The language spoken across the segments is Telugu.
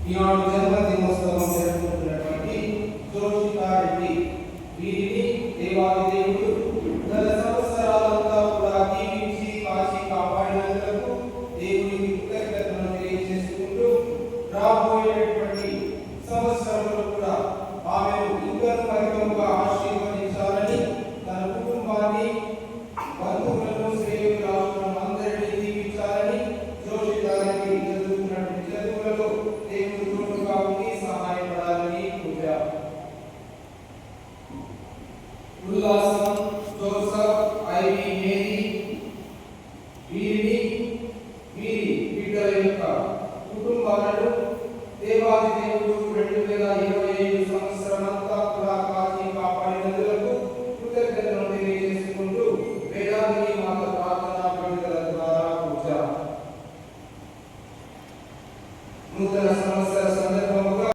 ఈనాడు జన్మదినోత్సవం జరుపుకుంటున్నటువంటి జోషితారెడ్డి వీరిని దేవాది దేవుడు గత సంవత్సరాలంతా కూడా దీవించి కాచి కాపాడినందుకు దేవునికి కృతజ్ఞతలు తెలియజేసుకుంటూ రాబోయేటువంటి సంవత్సరంలో కూడా ఆమెను ఇంకనూ అధికంగా ఆశీర్వదించాలని తన కుటుంబాన్ని బంధువులను శ్రేయోభిలాషులను అందరినీ దీవించాలని జోషితారెడ్డి చదువుతున్నటువంటి చదువులలో దేవుడు తోడుగా ఉండి సహాయపడాలని పూజ. ఉల్లాసం జోసఫ్ ఐవి మేరీ వీరి బిడ్డల యొక్క కుటుంబాలను దేవాది దేవుడు 2025 సంవత్సరమంతా కూడా కాచి కాపాడినందుకు కృతజ్ఞతలు తెలియజేసుకుంటూ వేదాంతి మాత ప్రార్థనా పండుగల ద్వారా పూజ. నూతన సంవత్సర సందర్భంగా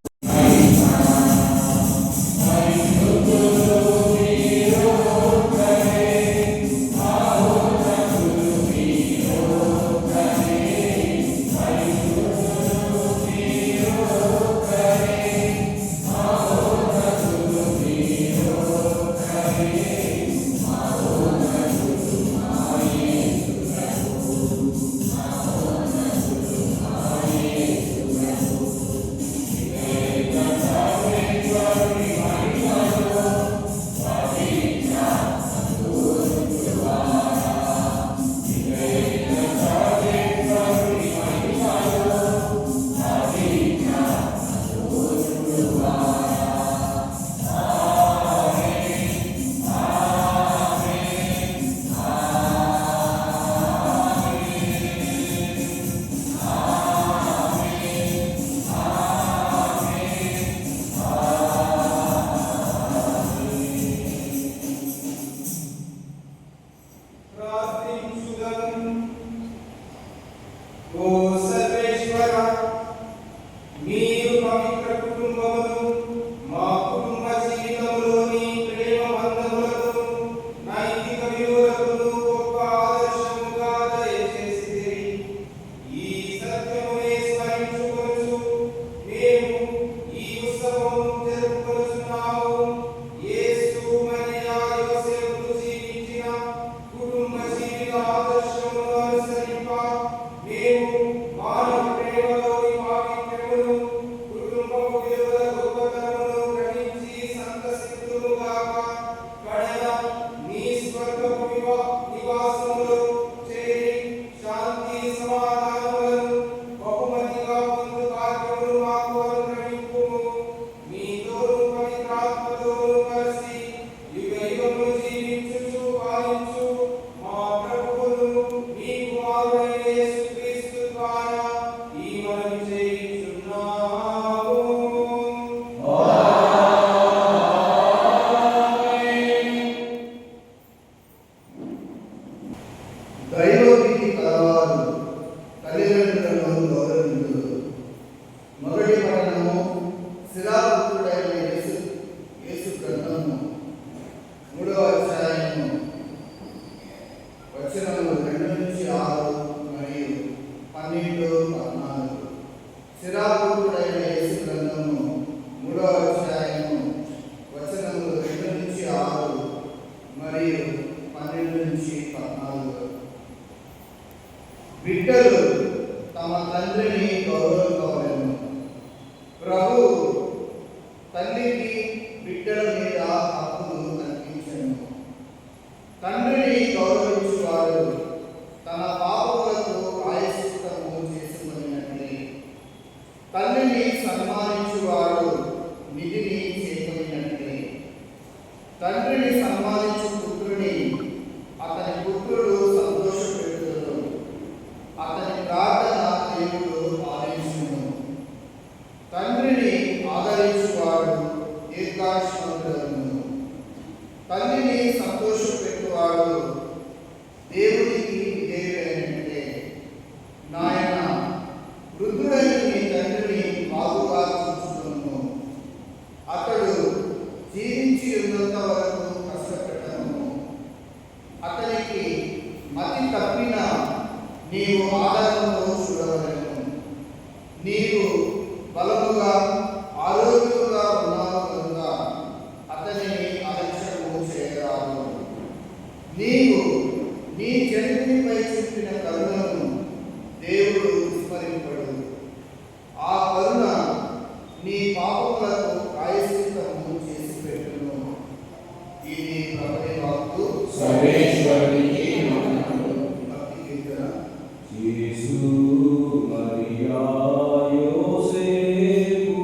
బిడ్డలు తమ తండ్రిని గౌరవించవలెను. ప్రభు తల్లికి బిడ్డల మీద హక్కును కల్పించెను. తండ్రిని గౌరవించువాడు తన పాపములకు ప్రాయశ్చిత్తము చేసుకొనినట్లే, తల్లిని సన్మానించువాడు నిధిని చేకొనినట్లే. తండ్రిని సన్మానించు పుత్రుని అతని పుత్రుడు సంతోషపెట్టును. అతని ప్రార్థన దేవుడు ఆలకించును. నీవు ఆదరణను చూడవలెను. నీవు బలముగా ఆరోగ్యముగా ఉన్నావు కనుక అతనిని అలక్ష్యము చేయరాదు. నీవు నీ జన్మిపై చూపిన కరుణను దేవుడు విస్మరింపడు. ఆ కరుణ నీ పాపములకు ప్రాయశ్చిత్తము చేసి పెట్టును. ఇది ప్రభుని వాక్కు. సర్వేశ్వరునికి భక్తి కీర్తన. యేసు మరియా యోసేపు,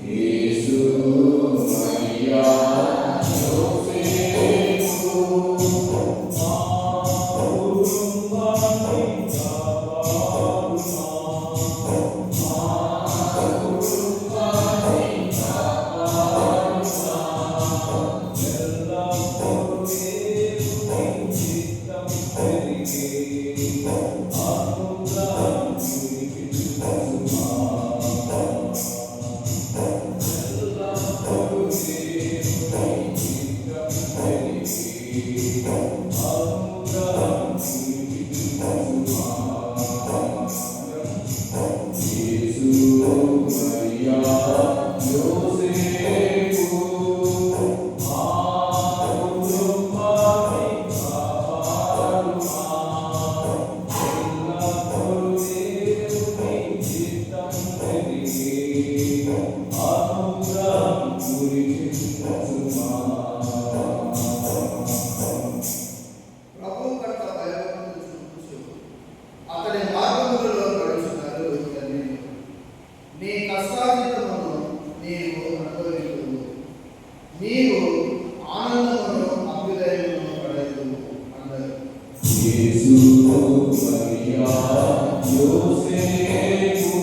యేసు మరియా యోసేపు, మా కుటుంబాన్ని కాపాడుమా, మా కుటుంబాన్ని కాపాడుమా, ఎల్లప్పుడూ దేవుని చిత్తం పెరిగే అనుగ్రహం కురిపించుమా, ఎల్లప్పుడూ దేవుని చిత్తం పెరిగే అనుగ్రహం కురిపించుమా. యేసు మరియా యోసేపు, మా కుటుంబాన్ని కాపాడుమా, ఎల్లప్పుడూ దేవుని చిత్తం పెరిగే అనుగ్రహం కురిపించుమా. ప్రభు పట్ల భయభక్తులు చూపుచు అతని మార్గములలో నడుచున్నారు. నీ కష్టార్జితమును నీవు అనుభవించుము. నీవు ఆనందమును అభ్యుదయమును పడేదువు అన్నారు. యేసు మరియా యోసేపు,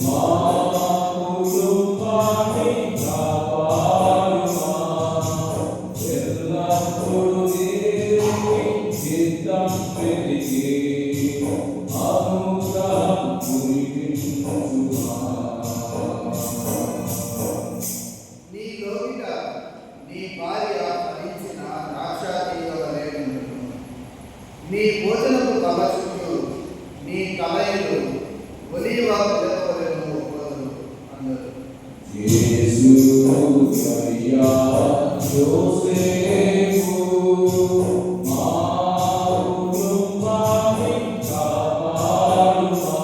మా కుటుంబాన్ని కాపాడుమా, ఎల్లప్పుడూ దేవుని చిత్తం పెరిగే అనుగ్రహం కురిపించుమా. నీ లోగిట నీ భార్య ఫలించిన ద్రాక్షాతీగ వలె ఉండును. నీ భోజనపు తల చుట్టూ నీ కలయిలు ఒలీవ పిలవలను ఒప్పదు అన్నారు. యేసు మరియా యోసేపు, మా కుటుంబాన్ని కాపాడుమా,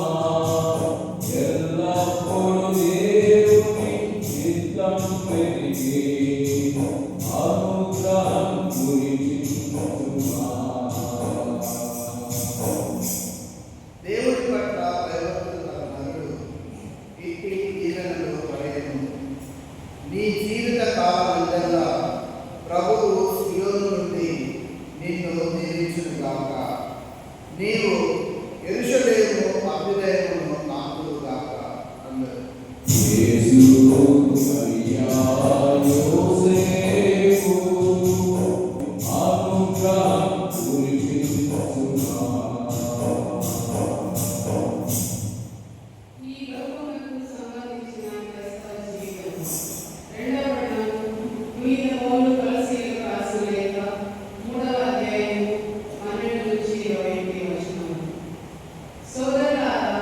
ఎల్లప్పుడూ దేవుని చిత్తం పెరిగే అనుగ్రహం కురిపించుమా. దేవుడి పట్ల భయభక్తులు గల నరుడు ఇట్టి దీవెనలు పడేను. నీ జీవిత కాలమంతగా ప్రభువు సియోను నుండి నిన్ను దీవించునుగాక. నీవు యెరూషలేము అభ్యుదయమును కాంతురుగాక అన్నారు. యేసు మరియా యోసేపు, అనుగ్రహం కురిపించుమా. ఈ లోకమునకు సంబంధించిన క్రైస్తవ జీవితం. రెండవ పట్టణం మీద పౌలు కొలస్సీయులకు రాసిన లేఖ 3వ అధ్యాయం 12 నుంచి 21 వచనం. సోదరులారా,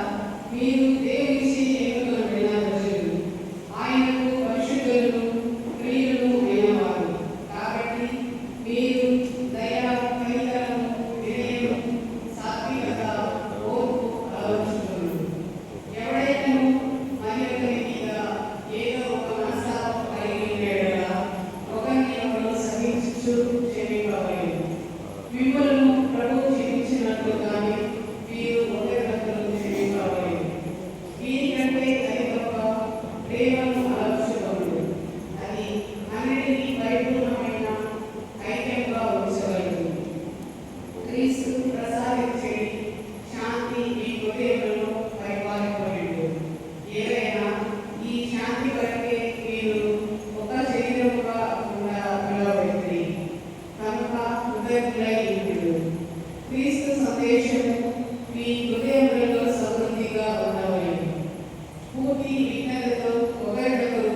మీరు దేవునిచే ఎన్నుకొనబడిన ప్రజలు, ఆయనకు పరిశుద్ధులను ప్రియులను అయినవారు. కాబట్టి మీరు దయ, కనికరము, వినయము, సాత్వికత, ఓర్పు అలవర్చుకొనుడు. ఎవడైనను మరి ఒకరి మీద ఏదో ఒక మనస్తాపం కలిగి ఉన్న యెడల ఒకరినొకడు సహించుచు క్షమింపవలెను. మిమ్ములను ప్రభువు క్షమించినట్లుగానే మీరు ఒకరినొకరు క్షమింపవలెను. వీరికంటే అధికముగా ప్రేమను అలవర్చుకొనుడు. అది అన్నిటినీ పరిపూర్ణమైన ఐక్యంగా ఉంచగలదు. క్రీస్తు ప్రసాదించే శాంతి మీ హృదయములలో పరిపాలింపబడింది. ఏదైనా ఈ శాంతి కొరకే మీరు ఒక శరీరముగా పిలువబడింది కనుక హృదయులై ఉండుడు. క్రీస్తు సందేశము మీ హృదయములలో సమృద్ధిగా ఉండవలెను. పూర్తి విజ్ఞతతో ఒకరినొకరు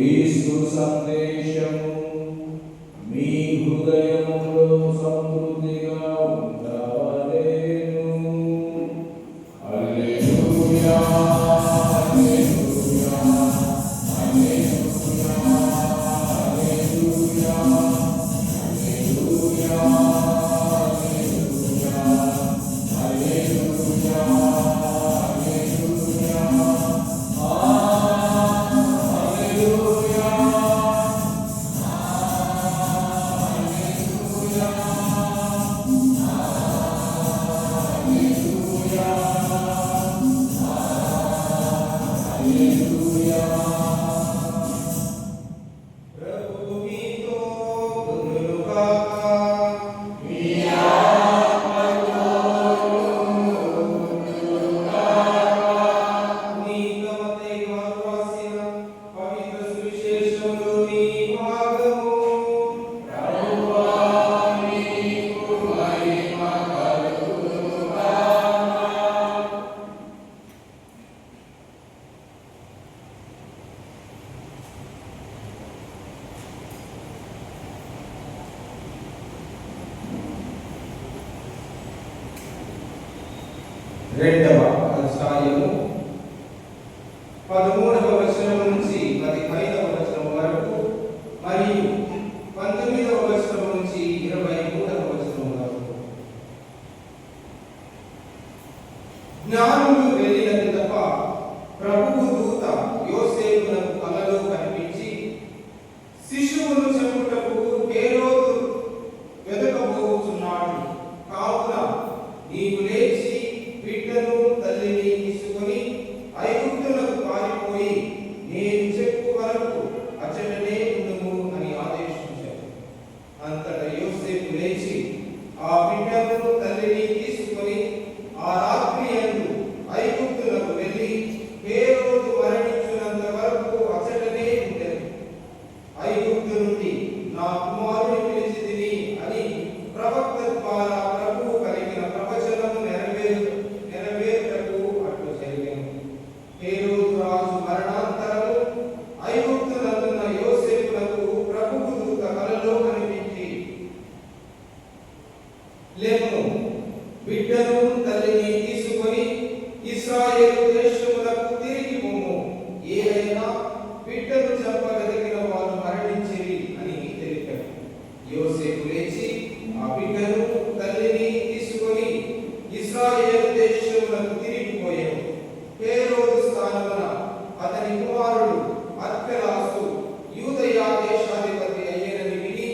క్రీస్తు సందేశము మీ హృదయములో సమృద్ధిగా ఉండవలెను. హల్లెలూయా, హల్లెలూయా, హల్లెలూయా, హల్లెలూయా, హల్లెలూయా, హల్లెలూయా, హల్లెలూయా, ప్రభువు మీతో ఉండునుగాక. నీలమతై గారు రాసిన పవిత్ర సువిశేషంలోని భాగము. రెండవ అధ్యాయము 13వ వచనం నుంచి 15వ వచనం వరకు మరియు 19వ వచనం నుంచి 23వ వచనం వరకు. జ్ఞానులు వెళ్ళిన పిదప ప్రభువు దూత యోసేపునకు కలలో కనిపించి, శిశువును చెప్పుటకు హేరోదు వెదకబోచున్నాడు, కావున నీవు లేచి బిడ్డను తల్లిని తీసుకొని ఐగుప్తులకు పారిపోయి నేను చెప్పు వరకు అచ్చటనే ఉండుము అని ఆదేశించాడు. అంతటా యోసేపు లేచి ఆ బిడ్డను తల్లిని తీసుకొని ఆ రాత్రి యందు ఐగుప్తులకు వెళ్ళి హేరోదు మరణించినంత వరకు అచ్చటనే ఉండెను. ఐగుప్తు నుండి నా కుమారుని పిలిచితిని అని ప్రవక్త ద్వారా ప్రభువు కలిగిన ప్రవచనము నెరవేరుటకు అట్లు జరిగెను. హేరోదు రాజు మరణాంతరము ఐగుప్తునందున్న యోసేపునకు ప్రభువు దూత కలలో కనిపించి, లెమ్ము, బిడ్డను తల్లిని తీసుకొని ఇశ్రాయేలు దేశములకు తిరిగి పొమ్ము, ఏదైనా బిడ్డను చంపగలిగిన వారు మరణించిరి అని తెలిపాడు. యోసేపు లేచి ఆ బిడ్డను తల్లిని తీసుకొని ఇశ్రాయేలు దేశములకు తిరిగిపోయాడు. హేరోదు స్థానమున అతని కుమారుడు అర్కెలాసు యూదయ దేశాధిపతి అయ్యేనని విని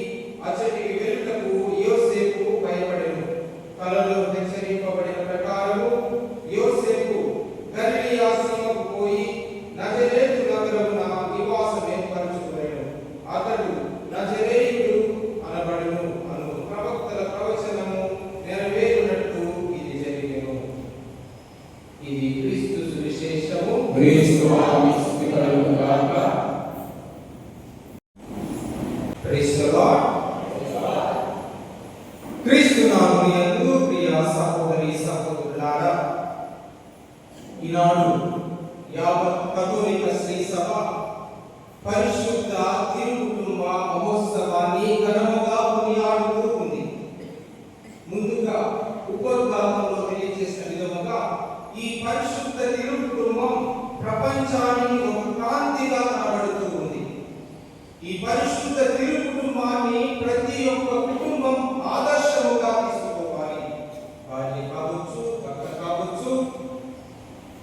అచ్చటికి వెళ్ళుటకు యోసేపు భయపడెను. కలలో హెచ్చరింపబడిన ప్రకారము యోసేపు గలిలయ సీమకు పోయి నజరేతు నగరమున నివాసం ఏర్పరచుకునేను. అతడు నజరేయుడు అనబడును అను ప్రవక్తల ప్రవచనము నెరవేరునట్టు ఇది జరిగెను. ఇది క్రీస్తు సువిశేషము. క్రీస్తు స్తుతి కలుగుగాక. Praise the Lord. క్రీస్తు నామమున యందు ప్రియ సహోదరి సహోదరులారా, ఈనాడు యావత్ కథోలిక శ్రీ సభ పరిశుద్ధ తిరుకుటుంబ మహోత్సవాన్ని ఘనముగా కొనియాడుతూ ఉంది. ముందుగా ఉపోద్ఘాతంలో తెలియజేసిన విధముగా ఈ పరిశుద్ధ తిరుకుటుంబం ప్రపంచానికి ఒక కాంతిగా కనబడుతూ ఉంది. ఈ పరిశుద్ధ తిరుకుటుంబాన్ని ప్రతి ఒక్క కుటుంబం ఆదర్శముగా తీసుకోవాలి. భార్య కావచ్చు, భర్త కావచ్చు,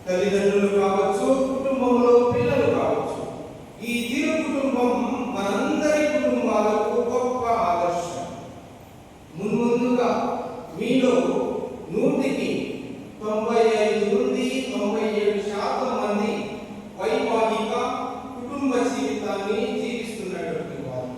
తల్లిదండ్రులు కావచ్చు, కుటుంబంలో పిల్లలు కావచ్చు. ఈ తిరు కుటుంబం మనందరి కుటుంబాలకు గొప్ప ఆదర్శం. ముందుగా మీలో 100కి 95 నుండి 97% మంది వైవాహిక కుటుంబ జీవితాన్ని జీవిస్తున్నటువంటి వారు.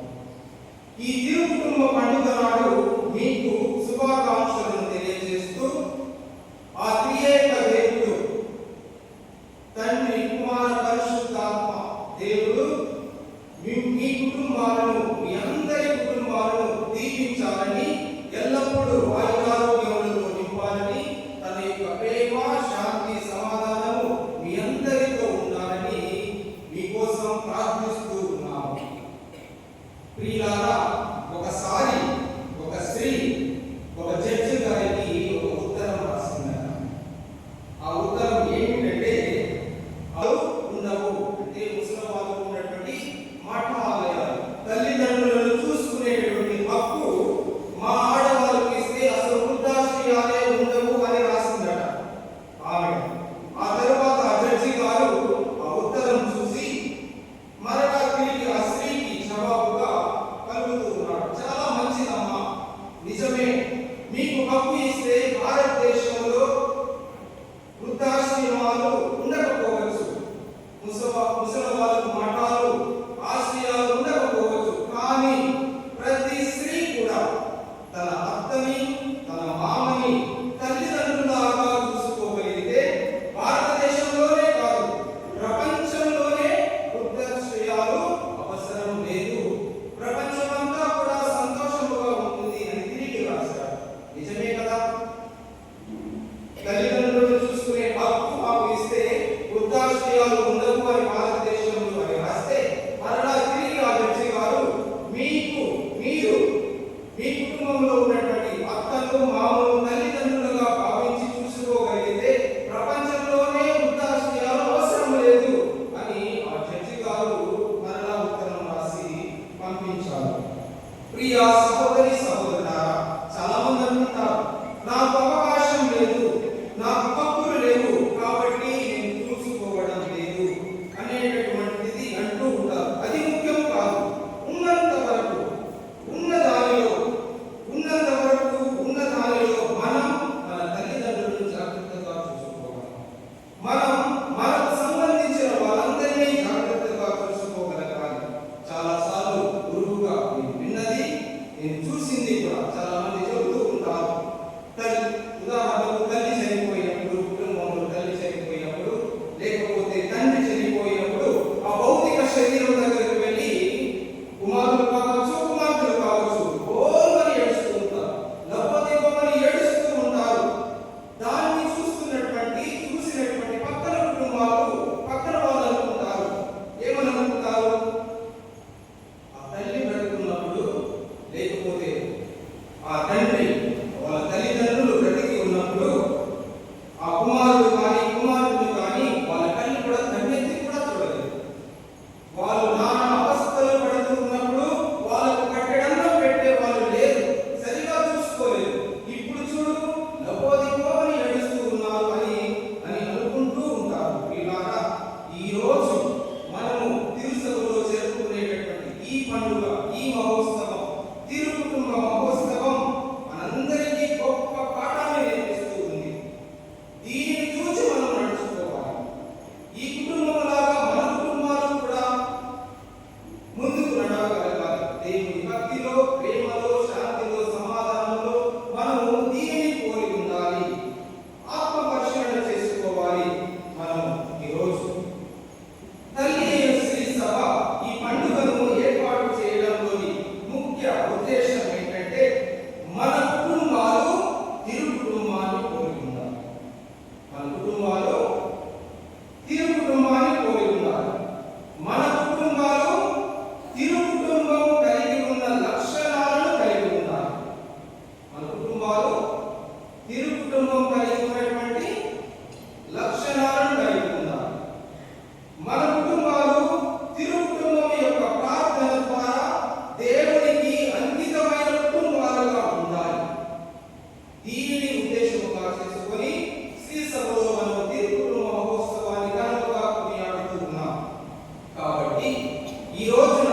ఈ రోజున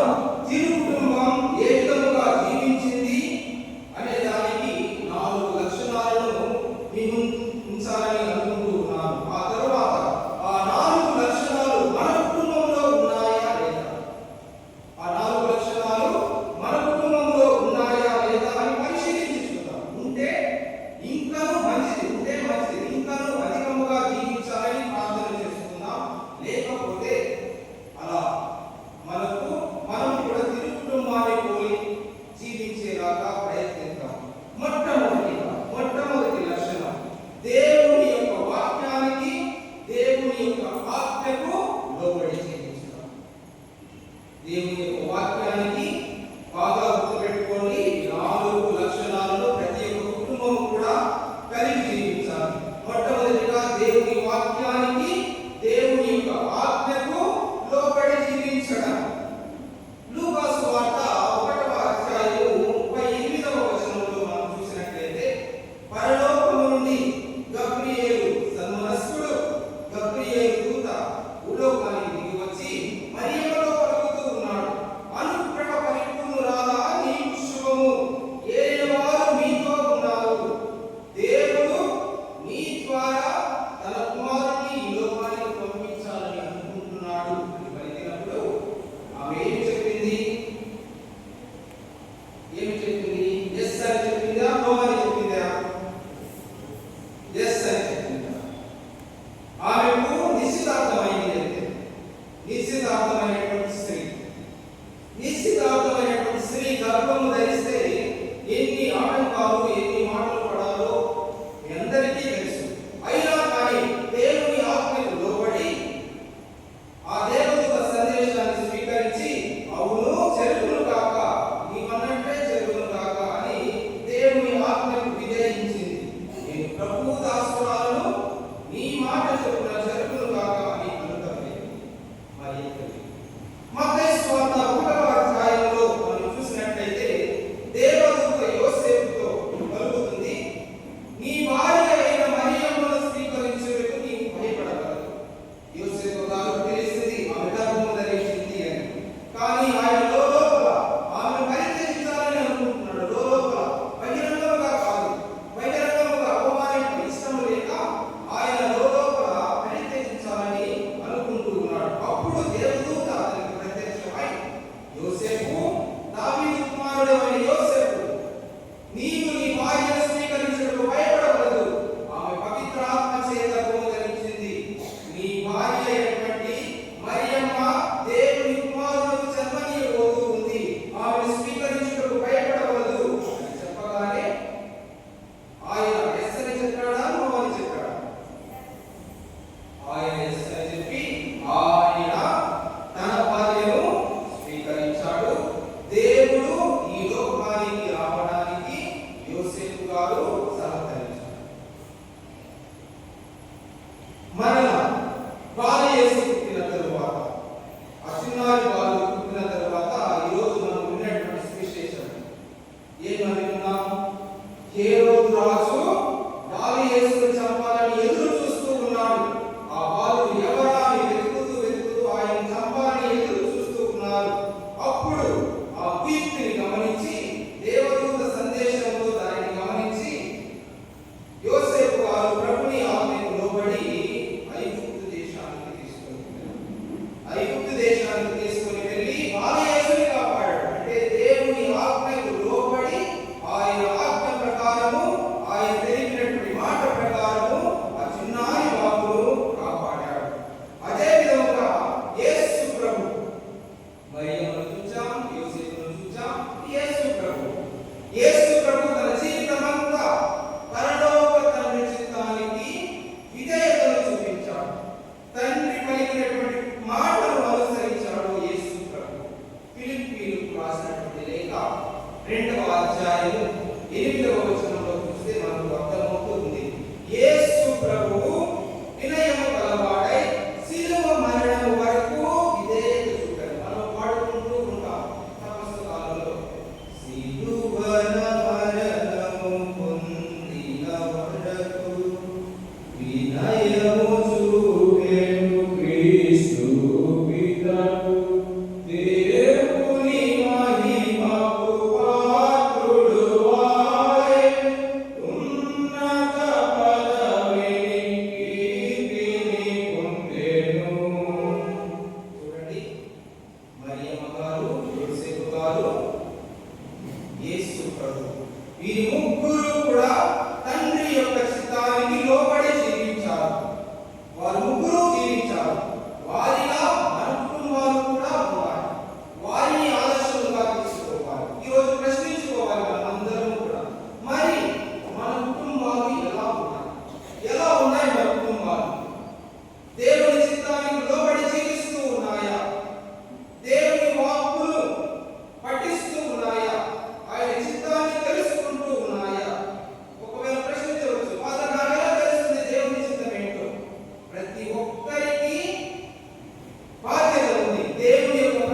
తిరు కుటుంబం ఏ విధముగా జీవించింది అనే దానికి 4 లక్షణాలను మీ ముందు ఉంచాలని అనుకుంటున్నాను. ఆ తర్వాత ఆ 4 లక్షణాలు మన కుటుంబంలో ఉన్నాయా లేదా, ఆ 4 లక్షణాలు మన కుటుంబంలో ఉన్నాయా లేదా అని పరిశీలించుకుందాం. ఉంటే ఇంకాను మంచిది, ఇంకాను అధికముగా జీవించాలని ప్రార్థన చేసుకుందాం. లేకపోతే అలా మనం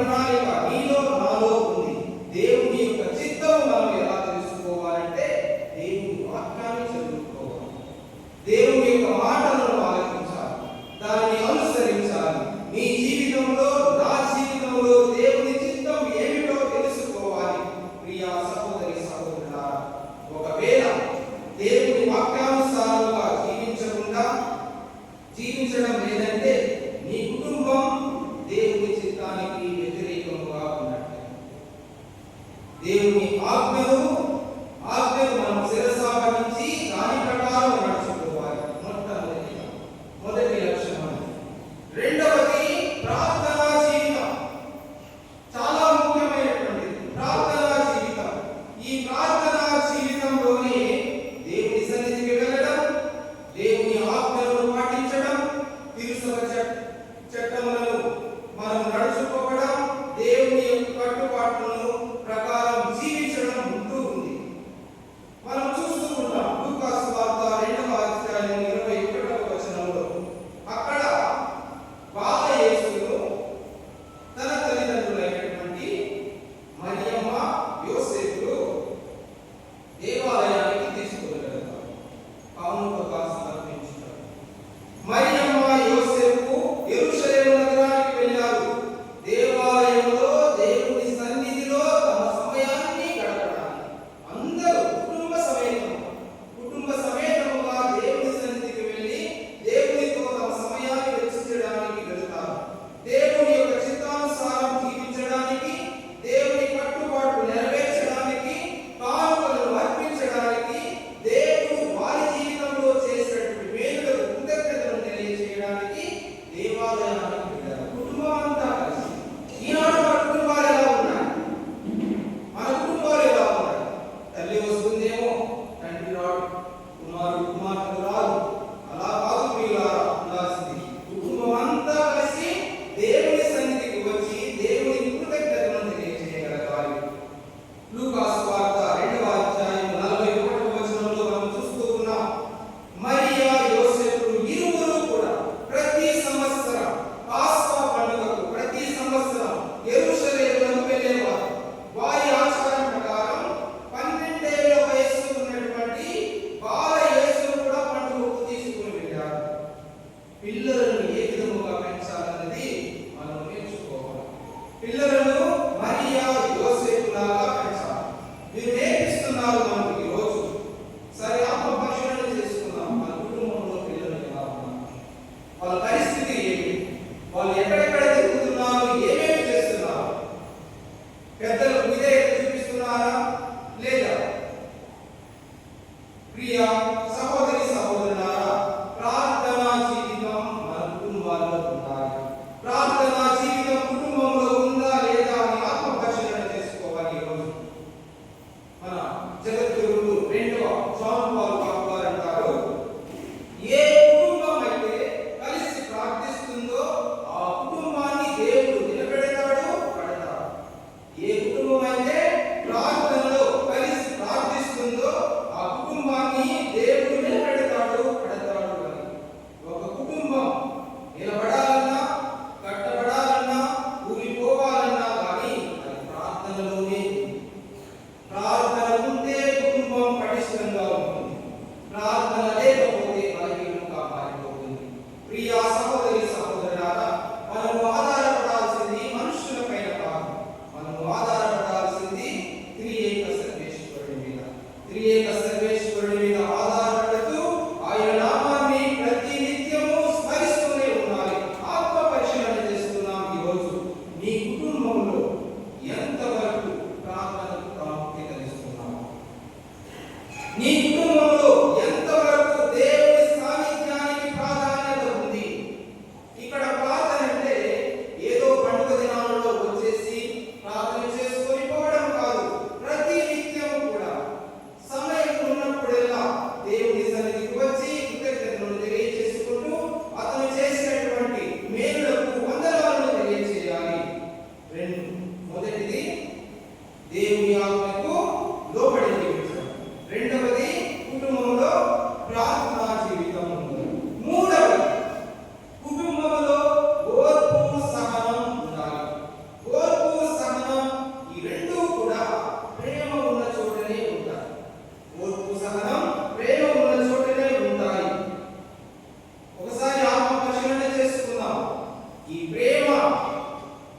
ప్రణాళిక నీలో నాలో ఉంది. దేవుని యొక్క చిత్తం మనం ఎలా తెలుసుకోవాలంటే దేవుని వాక్యాన్ని చదువుకోవాలి, దేవుని యొక్క మాటలను ఆలకించాలి, దానిని అనుసరించాలి. నీ జీవితంలో, నా జీవితంలో దేవుని చిత్తం ఏమిటో తెలుసుకోవాలి. ప్రియా సహోదరి సహోదరులారా, ఒకవేళ దేవుని వాక్యానుసారంగా జీవించడం లేదంటే నీ కుటుంబం దేవుని చిత్తానికి వ్యతిరేకంగా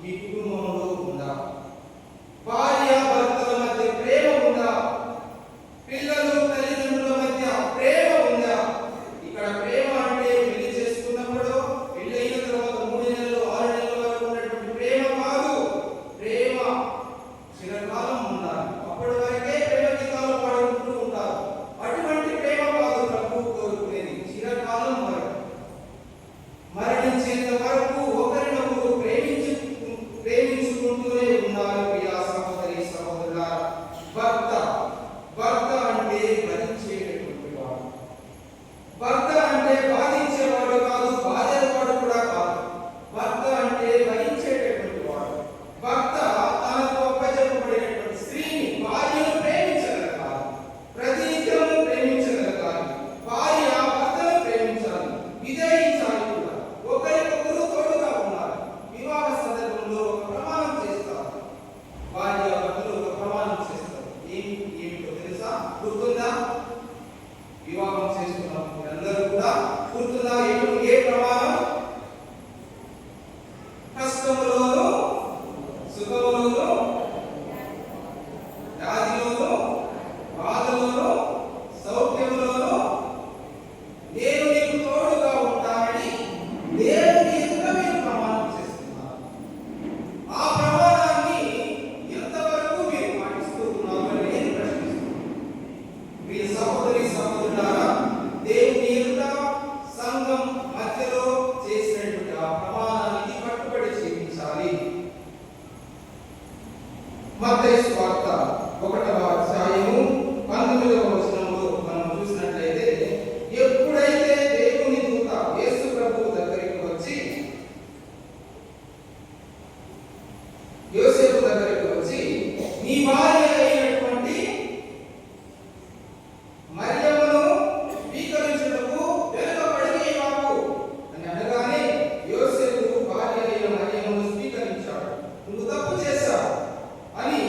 మీ కుటుంబంలో ఉందా? భార్య భర్తల మధ్య ప్రేమ ఉందా? పిల్లలు తల్లిదండ్రుల మధ్య ప్రేమ ఉందా? ఇక్కడ ప్రేమ అంటే పెళ్లి చేసుకున్నప్పుడు, పెళ్లి అయిన తర్వాత 3 నెలలు 6 నెలల వరకు ఉన్నటువంటి ప్రేమ కాదు. ప్రేమ చిరకాలం ఉండాలి. అప్పటి వరకే ప్రేమ గీతాలు పాడుకుంటూ ఉంటారు. అటువంటి ప్రేమ కాదు ప్రభువు కోరుకునేది. చిరకాలం వరకు, మరణించేంత వరకు ఒకరినొకరు ప్రేమించుకుంటూనే ఉండాలి. ప్రియా సహోదరి సహోదరులారా, భర్త అంటే భరించేటటువంటి వాడు. భర్త అంటే బాధించేవాడు కాదు, బాధేవాడు కూడా కాదు. భర్త అంటే భరించేటటువంటి వాడు. భర్త తనకు అప్పచెప్పబడినటువంటి స్త్రీని, భార్యను ప్రేమించగలగాలి. ప్రతినిత్యము ప్రేమించగలగాలి. భార్య భర్తను ప్రేమించాలి, విధేయించాలి కూడా. ఒకరికొకరు తోడుగా ఉండాలి. వివాహ సందర్భంలో ఒక ప్రమాణం చేస్తారు. భార్య భర్తలు ఒక ప్రమాణం చేస్తారు. ఏమిటో తెలుసా? గుర్తుందా? వివాహం చేసుకున్నాం అందరూ కూడా గుర్తుందా? ఏ ప్రమాణం? కష్టములోను సుఖములోను, వ్యాధిలోను బాధలోను సౌఖ్యములోను నేను నీకు తోడుగా ఉంటానని దేవుని ఎదుట మీరు ప్రమాణం చేస్తున్నారు. ఆ ప్రమాణాన్ని ఎంతవరకు మీరు పాటిస్తూ ఉన్నారు అని నేను ప్రశ్నిస్తున్నాను. ప్రియ సహోదరి సహోదరులారా, దేవుని ఎదుట సంఘం మధ్యలో చేసినటువంటి ఆ ప్రమాణానికి కట్టుబడి జీవించాలి. మత్తయి సువార్త 1వ అధ్యాయము 19వ వచనంలో మనం చూసినట్లయితే, ఎప్పుడైతే దేవుని దూత యేసు ప్రభువు దగ్గరికి వచ్చి యోసేపు దగ్గరికి వచ్చి నీ భార్య అయినటువంటి మరియమ్మను స్వీకరించుటకు వెనుకబడనీయకు అని అనగానే, యోసేపు భార్య అయిన మరియమ్మను స్వీకరించాడు. నువ్వు తప్పు చేశావు అని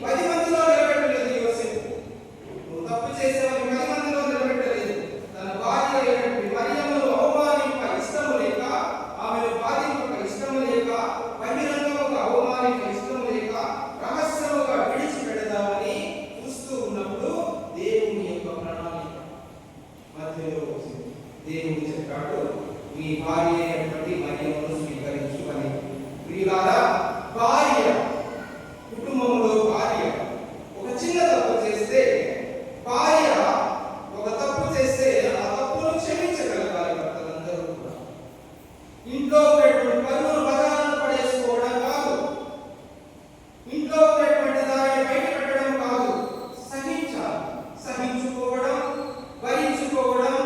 10 మందిలో నిలబెట్టలేదు. యోసేపు నువ్వు తప్పు చేశావని 10 మందిలో నిలబెట్టలేదు. తన భార్య అయినటువంటి మరియమ్మను అవమానింప ఇష్టము లేక, ఆమెను బాధింప ఇష్టము లేక, బహిరంగముగా అవమానింప ఇష్టము లేక, రహస్యముగా విడిచిపెడదామని చూస్తూ ఉన్నప్పుడు దేవుని యొక్క ప్రణాళిక మధ్యలో వచ్చింది. దేవుడు చెప్పాడు, మీ భార్య అయినటువంటి మరియమ్మను స్వీకరించు అని. ప్రియులారా, భార్య, కుటుంబంలో భార్య ఒక చిన్న తప్పు చేస్తే, భార్య ఒక తప్పు చేస్తే ఆ తప్పును క్షమించగలగాలి. భర్తలందరూ కూడా ఇంట్లో ఉన్నటువంటి పనులు బజారులో పడేసుకోవడం కాదు, ఇంట్లో ఉన్నటువంటి దానిని బయట పెట్టడం కాదు, సహించాలి. సహించుకోవడం, భరించుకోవడం,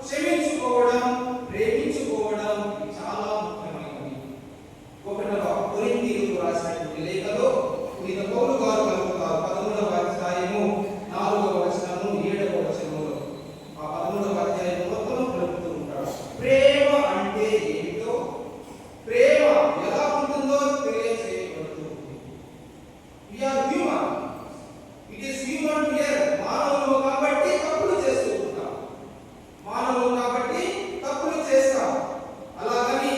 క్షమించుకోవడం, ప్రేమించుకోవడం ఇవి చాలా ముఖ్యమైనవి. 1వ కొరింథీయులకు రాసినటువంటి లేఖలో పునీత పౌలు గారు కలుగుతారు. 13వ అధ్యాయము 4వ వచనము 7వ వచనములో ఆ 13వ అధ్యాయం మొత్తం కలుపుతూ ఉంటాడు. ప్రేమ అంటే ఏమిటో, ప్రేమ ఎలా ఉంటుందో తెలియజేయబడుతుంది. We are human. It is human here. మానవులు కాబట్టి తప్పులు చేస్తూ ఉంటాం. మానవులు కాబట్టి తప్పులు చేస్తాం. అలాగని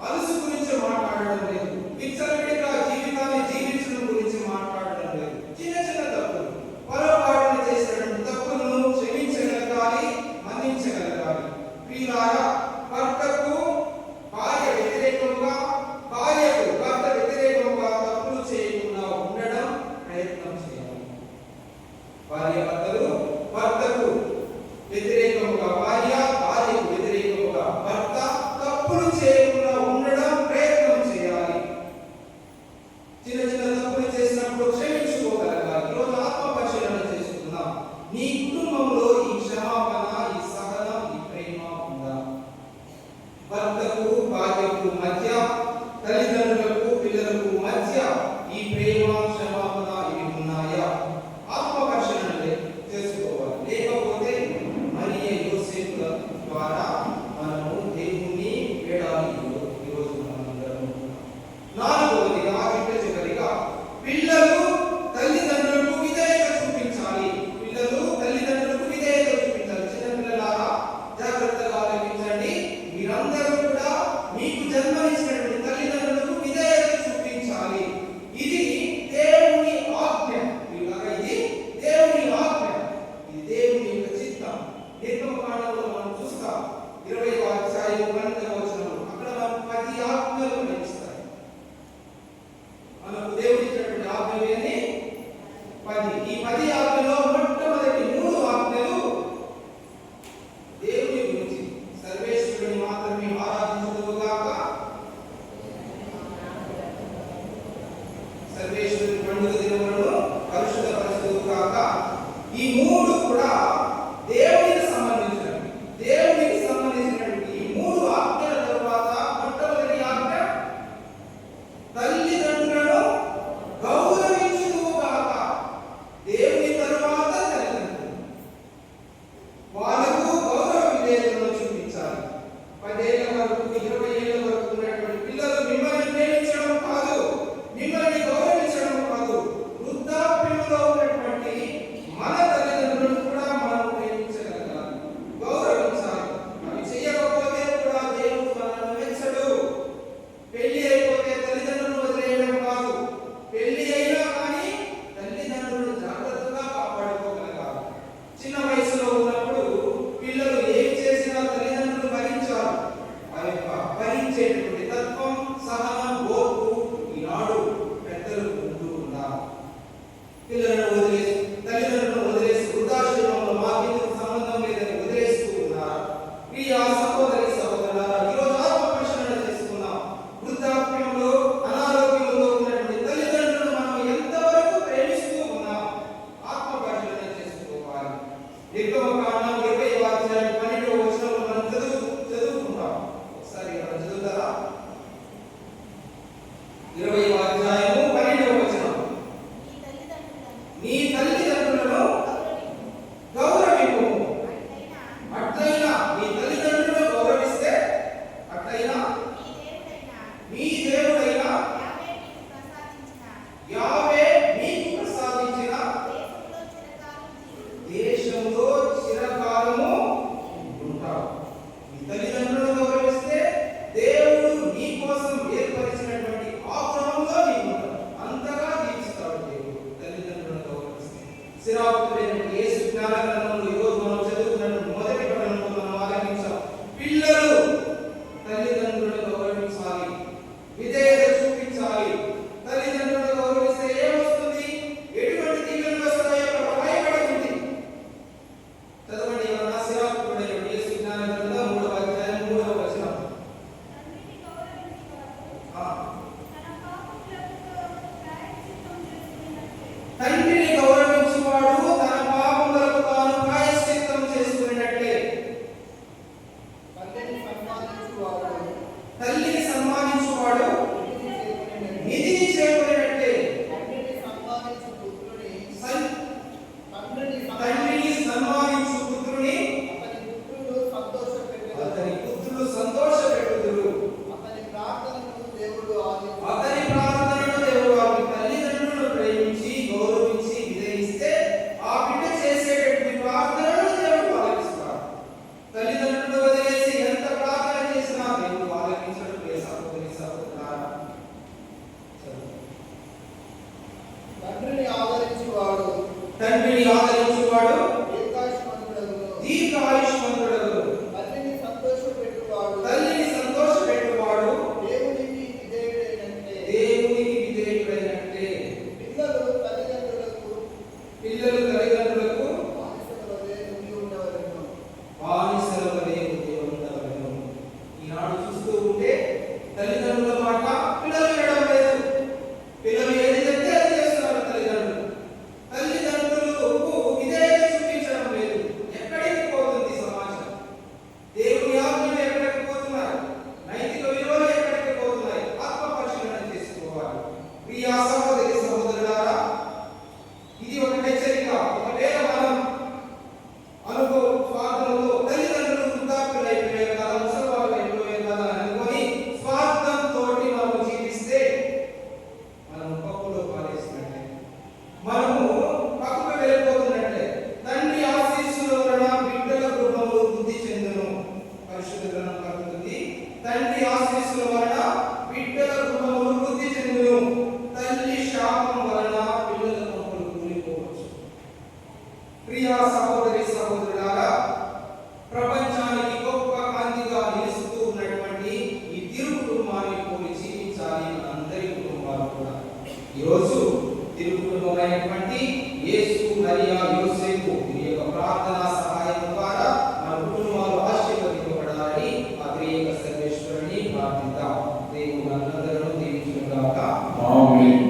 అలసు గురించి మాట్లాడడం లేదు. విచ్చలవిడిగా జీవితాన్ని జీవించడం గురించి మాట్లాడడం లేదు. చిన్న చిన్న తప్పులు, పొరపాటున చేసినటువంటి తప్పులను క్షమించగలగాలి, మన్నించగలగాలి. ప్రియులారా, భర్తకు భార్య వ్యతిరేకంగా, భార్యకు భర్త వ్యతిరేకంగా తప్పులు చేయకుండా ఉండడం ప్రయత్నం చేయాలి. భార్య భర్తకు వ్యతిరేకముగా భార్య, భార్యకు వ్యతిరేకముగా భర్త తప్పులు చేయకుండా ఉండడం ప్రయత్నం చేయాలి. చిన్న చిన్న తప్పులు చేసినప్పుడు క్షమించుకోగలగాలి. ఈరోజు ఆత్మ పరిశీలన చేసుకుందాం. నీ కుటుంబంలో ఈ క్షమాపణ, ఈ సహనం, ఈ ప్రేమ ఉందా? భర్తకు భార్యకు మధ్య, తల్లిదండ్రులకు పిల్లలకు మధ్య ఈ ప్రేమ, క్షమాపణ ఇవి ఉన్నాయా? ఆత్మ పరిశీలన చేసుకోవాలి. లేకపోతే మరియ యోసేపుల ద్వారా మనము దేవుణ్ణి వేడాలి. ఈరోజు మనందరం 4వదిగా, చివరిగా, పిల్లలు తల్లిదండ్రులకు విధేయత చూపించాలి. పిల్లలు తల్లిదండ్రులకు విధేయత చూపించాలి. చిన్నపిల్లలారా, జాగ్రత్తగా ఆలోచించండి. మీరందరూ కూడా మీకు జన్మనిచ్చినటువంటి తల్లిదండ్రులకు విధేయత సర్వేశ్వరుని పండుగ దినములను పరిశుద్ధపరచుదువు కాక. ఈ మూడు కూడా దేవునికి సంబంధించినవి. దేవునికి సంబంధించినటువంటి ఈ మూడు ఆజ్ఞల తర్వాత మొట్టమొదటి ఆజ్ఞ తల్లిదండ్రులను గౌరవించుదువు కాక. దేవుని తరువాత తల్లిదండ్రులు, వాళ్ళకు గౌరవ విధేయతను చూపించాలి. 10 ఏళ్ల వరకు 20 ఏళ్ల వరకు ఉన్నటువంటి పిల్లలు మిమ్మల్ని ప్రేమించడం కాదు, మిమ్మల్ని గౌరవించడం కాదు, వృద్ధాప్యంలో ఉన్నటువంటి మన తల్లిదండ్రులను కూడా మనం ప్రేమించగలగాలి, గౌరవించాలి. అవి చేయకపోతే కూడా దేవుడు మనల్ని మెచ్చడు. పెళ్లి అయిపోతే తల్లిదండ్రులను వదిలేయడం కాదు, పెళ్లి అయినా కానీ తల్లిదండ్రులను జాగ్రత్తగా కాపాడుకోగలగాలి. చిన్న వయసులో ఉన్నప్పుడు పిల్లలు ఏం చేసినా తల్లిదండ్రులు భరించాలి. ఆ యొక్క భరించేటువంటి తత్వం, సహనం, ఓర్పు ఈనాడు పెద్దలు ఉంటూ ఉన్నారు. పిల్లలను వదిలేసి, తల్లిదండ్రులను వదిలేసి వృద్ధాశ్రమంలో మాకెందుకు సంబంధం లేదని వదిలేస్తూ ఉన్నారు. ప్రియ సహోదరి సహోదరులారా, ఈరోజు ఆత్మ పరిశీలన చేసుకున్నాం. వృద్ధాప్యంలో అనారోగ్యంలో ఉన్నటువంటి తల్లిదండ్రులను మనం ఎంతవరకు ప్రేమిస్తూ ఉన్నాం ఆత్మ పరిశీలన చేసుకోవాలి. నిర్గమకాండం 20వ అధ్యాయం 12వ వచనంలో మనం చదువుకుంటాం. ఒకసారి మనం చదువుతారా? 20వ అధ్యాయము 12వ వచనం. నీ తల్లిదండ్రులను గౌరవింపుము. అట్లయినా నీ తల్లిదండ్రులను గౌరవిస్తే, అట్లయినా నీ దేవుడైన యావే నీకు ప్రసాదించిన దేశంలో చిరకాలము ఉంటావు. నీ తల్లిదండ్రులను గౌరవిస్తే దేవుడు నీ కోసం ఏర్పరిచినటువంటి ఆ గృహంలో నీవు ఉంటావు. అంతగా దీవిస్తాడు దేవుడు తల్లిదండ్రులను గౌరవిస్తే. సిరాపుత్రుడైన యేసు జ్ఞాన గ్రంథంలో ఈరోజు మనం చదువుకున్నటువంటి మొదటి పఠనంలో మనం ఆలకించాం. పిల్లలు తల్లిదండ్రులను గౌరవించాలి, విధేయత చూపించాలి. తల్లిదండ్రులను గౌరవిస్తే ఏమొస్తుంది? ఎటువంటి దీవెనలు వస్తాయో భయపడి ఉంది. చదవండి ఎవరన్నా సిరాపుత్రుడైన యేసు జ్ఞాన గ్రంథం 3వ అధ్యాయం 3వ వచనం. తండ్రిని గౌరవించువాడు తన పాపములకు తాను ప్రాయశ్చిత్తం చేసుకున్నట్లే. తల్లిని సన్మానించువాడు నిధిని చేకూరినట్లే. తండ్రిని సన్మానించు పుత్రుని అతని పుత్రులు సంతోషపెట్టుదురు. అతని ప్రార్థనను దేవుడు తల్లిదండ్రులను ప్రేమించి గౌరవించి విధేయిస్తే ఆ బిడ్డ చేసేటటువంటి ప్రార్థనను దేవుడు ఆలకిస్తాడు. తల్లిదండ్రులను వదిలేసి ఎంత ప్రార్థన చేసినా దేవుడు ఆలకించడు. ప్రియ సహోదరి సహోదరులారా, తండ్రిని ఆదరించువాడు దీర్ఘాయుష్మంతుడగును. తల్లిని సంతోషపెట్టువాడు దేవునికి విధేయుడైనట్లే. పిల్లలు తల్లిదండ్రులకు బానిసల వలె ఉండవలెను. ఈనాడు చూస్తూ ఉంటే తల్లిదండ్రుల మాట పిల్లలు వినడం లేదు. పిల్లలు ఏది చెప్తే అది చేస్తున్నారు తల్లిదండ్రులు. తల్లిదండ్రులకు విధేయత చూపించడం లేదు. ఎక్కడికి పోతుంది సమాజం? దేవుని ఆజ్ఞలు ఎక్కడికి పోతున్నాయి? నైతిక విలువలు ఎక్కడికి పోతున్నాయి? ఆత్మ పరిశీలన చేసుకోవాలి. ప్రియ సహోదరి సహోదరులారా, ఇది ఒక హెచ్చరిక. ఒకవేళ మనం స్వార్థంలో తల్లిదండ్రులు వృద్ధాప్యులైపోయారు కదా, ముసలివాళ్ళు అయిపోయారు కదా అనుకొని స్వార్థంతో మనం జీవిస్తే మనం పప్పులో పారేసినట్లే, మనము పక్కకు వెళ్ళిపోతున్నట్లే. తండ్రి ఆశీస్సుల వలన బిడ్డల గృహములు వృద్ధి చెందును. పరిశుద్ధ గ్రంథం కలుగుతుంది. తండ్రి ఆశీస్సుల వలన బిడ్డల గృహములు వృద్ధి చెందును. తల్లి శాపం వలన పిల్లల గృహములు కూలిపోవచ్చు. ప్రియ సహోదరి సహోదరులారా, ప్రపంచానికి గొప్ప కాంతిగా నిలుస్తూ ఉన్నటువంటి ఈ తిరు కుటుంబాన్ని పోలి జీవించాలి అందరి కుటుంబాలు కూడా. ఈరోజు తిరు కుటుంబమైనటువంటి యేసు, మరియా, యోసేపు వీరి యొక్క ప్రార్థనా సహాయం ద్వారా మన కుటుంబాలు ఆశీర్వదింపబడాలని ఆ త్రియేక సర్వేశ్వరుని ప్రార్థిద్దాం. దేవుడు మనందరినీ దీవించును గాక. ఆమేన్.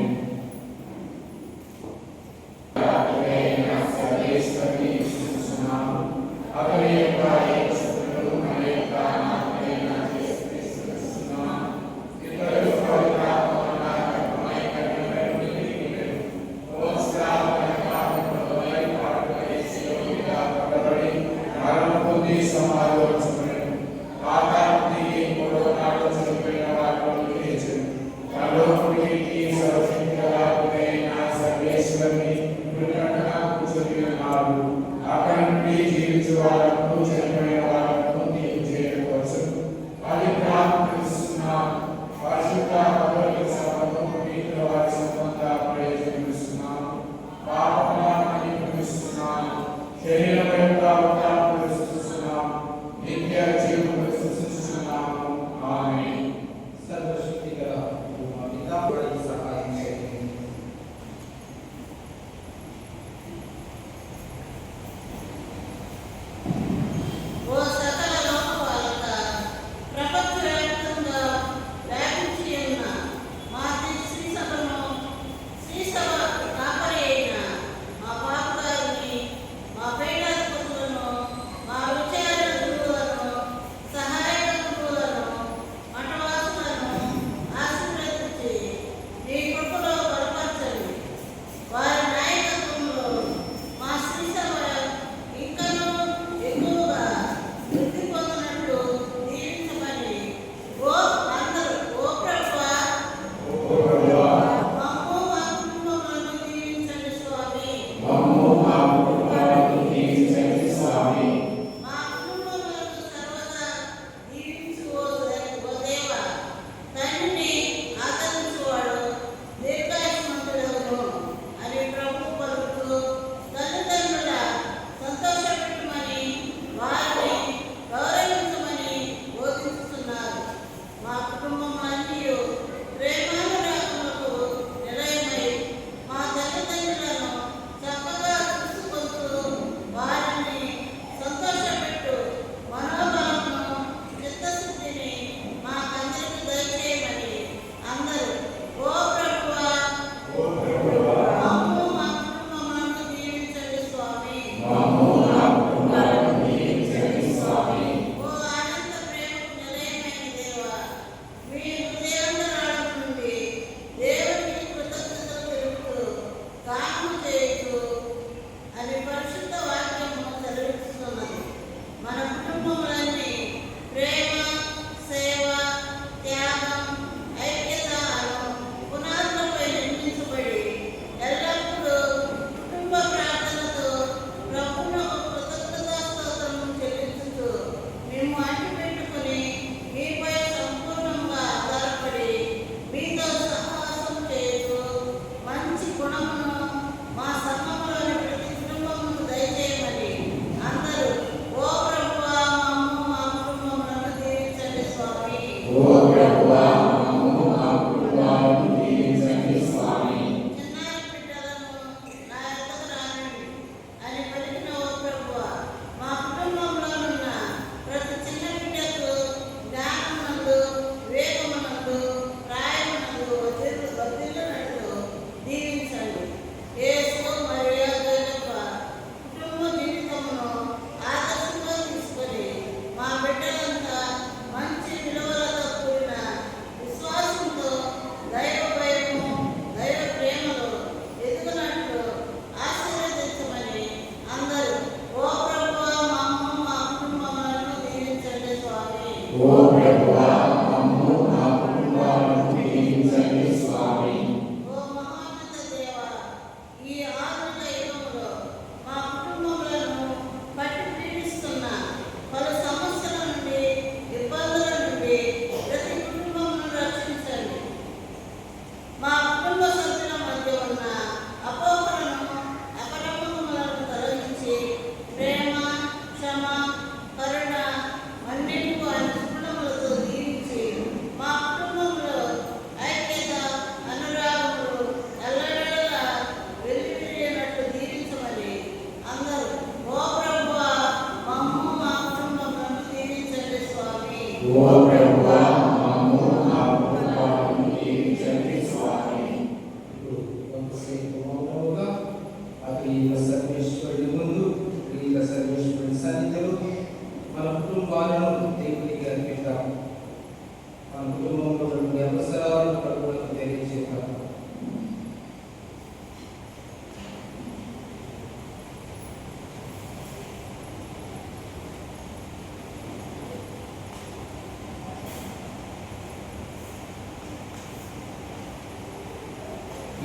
ఓ ప్రభువా, మమ్ము మా కుటుంబాలను దీవించండి స్వామి.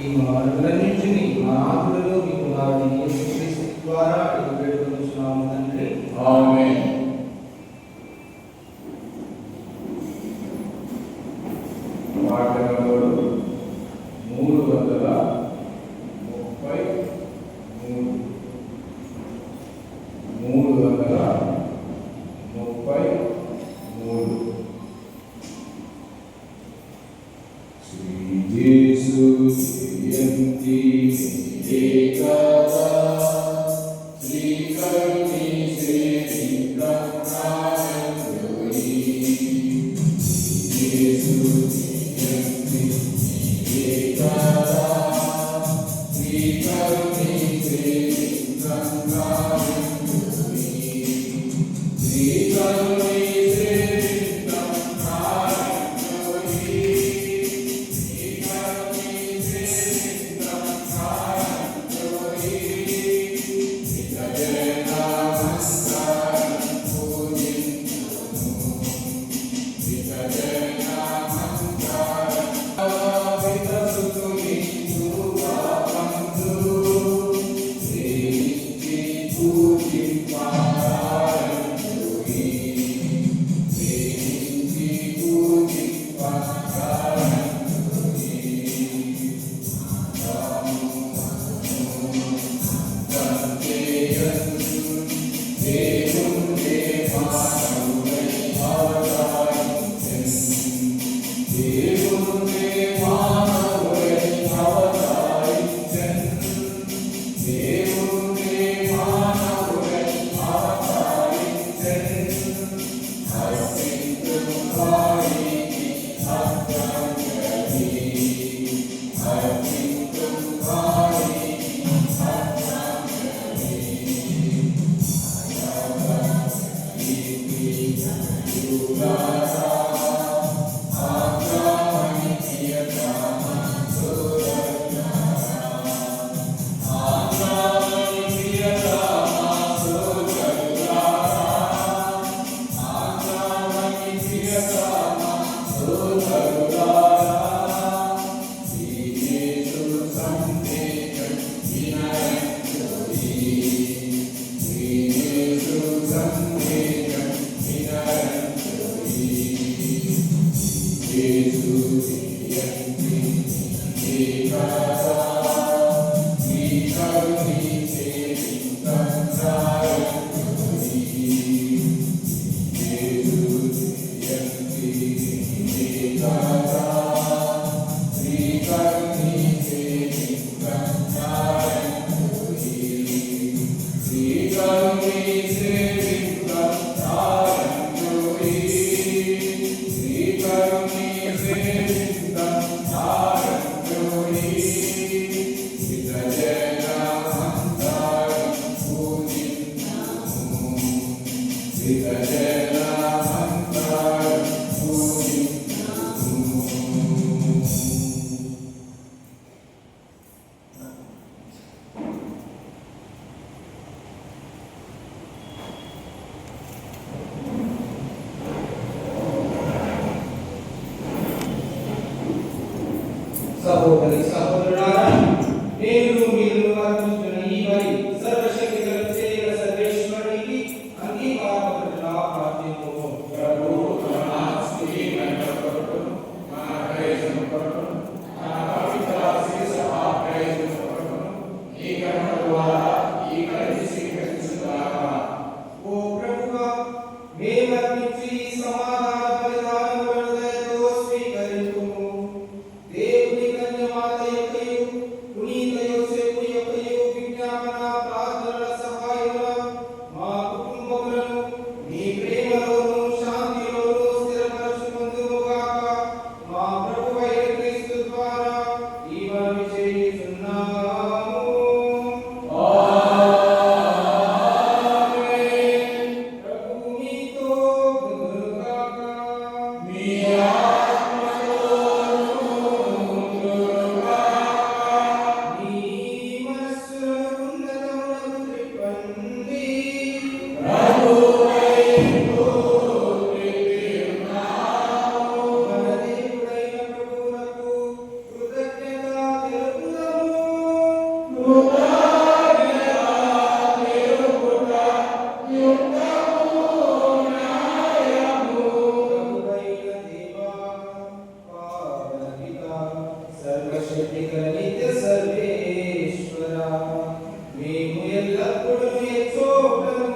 ఈ మార్గాలన్నింటినీ మా ఆత్మలో మీ కుమారుని యేసుక్రీస్తు ద్వారా ఇది వేడుకొనుచున్నాము తండ్రి. ఆమేన్. పాఠములు 333 Amen. సహోదరి సహోదరులారా, నేను మీరు అర్పిస్తున్న ఈ బలి సర్వశక్తి గల విజయ సర్వేశ్వరునికి అంగీకారపడుటలా ప్రార్థించుము. ప్రభు మన స్తుతి మహిమపరచును, మన ప్రయోజనం పరచును, మన పవిత్ర శిరసభ ప్రయోజనం పరచును, ఈ కర్మ ద్వారా ఈ కలిసి స్వీకరించుగాక. ఓ ప్రభువా, మేము అర్పించు ఈ సమాధాన బలిదానములను దయతో స్వీకరించుము. దేవుని కన్యమాత యొక్కయు పునీత యోసేపు యొక్కయు విజ్ఞాపన ప్రార్థనల సహాయమున మా కుటుంబములను నీ ప్రేమలోను శాంతిలోను స్థిరపరచుకొందుముగాక. మా ప్రభువైన క్రీస్తు ద్వారా ఈ మనవి చేయుచున్నాము. ప్రభువు మీతో ఉండునుగాక. మీ మనస్సులను ఉన్నతమునకు త్రిప్పండి. మన దేవుడైన ప్రభువునకు కృతజ్ఞత తెలుపుదాము. ప్రభువైన దేవా, పావన పితా, సర్వశక్తిగల నిత్య సర్వేశ్వరా, మేము ఎల్లప్పుడూ ఎచ్చోటను